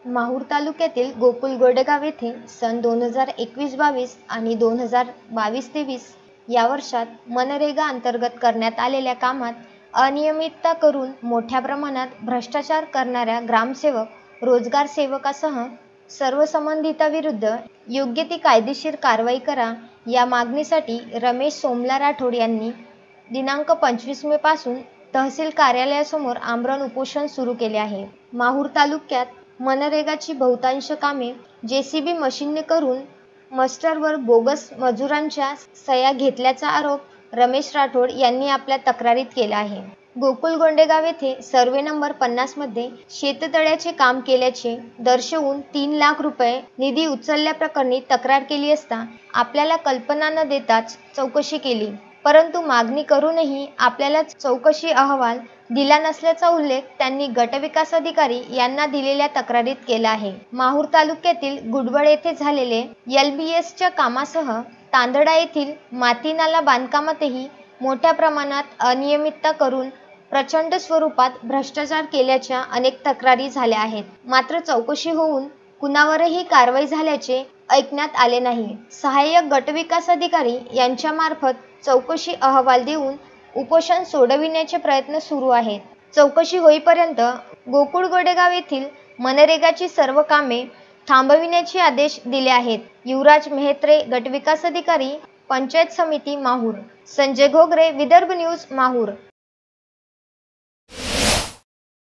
माहूर तालुक्यातील गोकुळ गोडेगाव येथे सन 2021-22 आणि 2022-23 या वर्षात मनरेगा अंतर्गत करण्यात आलेल्या कामात अनियमितता करून मोठ्या प्रमाणात भ्रष्टाचार करणाऱ्या ग्रामसेवक, रोजगार सेवकासह सर्व संबंधितांविरुद्ध योग्य ती कायदेशीर कारवाई करा या मागणीसाठी रमेश सोमला राठोड यांनी दिनांक 25 मे पासून तहसील कार्यालयासमोर आमरण उपोषण सुरू केले आहे. माहूर तालुक्यात मनरेगाची बहुतांश कामे जेसीबी मशीनने करून मस्टरवर बोगस मजुरांच्या सह्या घेतल्याचा आरोप रमेश राठोड यांनी आपल्या तक्रारीत केला आहे. गोकुळ गोंडेगाव येथे सर्वे नंबर 50 मध्ये शेततळ्याचे काम केल्याचे दर्शवून 3 लाख रुपये निधी उचलल्याप्रकरणी तक्रार केली असता आपल्याला कल्पना न देताच चौकशी केली, परंतु मागणी करूनही आपल्याला चौकशी अहवाल दिला नसल्याचा उल्लेख त्यांनी गटविकास अधिकारी यांना दिलेल्या तक्रारीत केला आहे. माहूर तालुक्यातील गुडबळ येथे झालेले LBSच्या कामासह तांदडा येथील माती नाला बांधकामातही मोठ्या प्रमाणात अनियमितता करून प्रचंड स्वरूपात भ्रष्टाचार केल्याच्या अनेक तक्रारी झाल्या आहेत. मात्र चौकशी होऊन कुणावरही कारवाई झाल्याचे ऐकण्यात आले नाही. सहाय्यक गटविकास अधिकारी यांच्या मार्फत चौकशी अहवाल देऊन उपोषण सोडविण्याचे प्रयत्न सुरू आहेत. चौकशी होईपर्यंत गोकुळ गोडेगाव येथील मनरेगाची सर्व कामे थांबविण्याचे आदेश दिले आहेत. युवराज मेहत्रे, गटविकास अधिकारी, पंचायत समिती माहूर. संजय घोगरे, विदर्भ न्यूज, माहूर.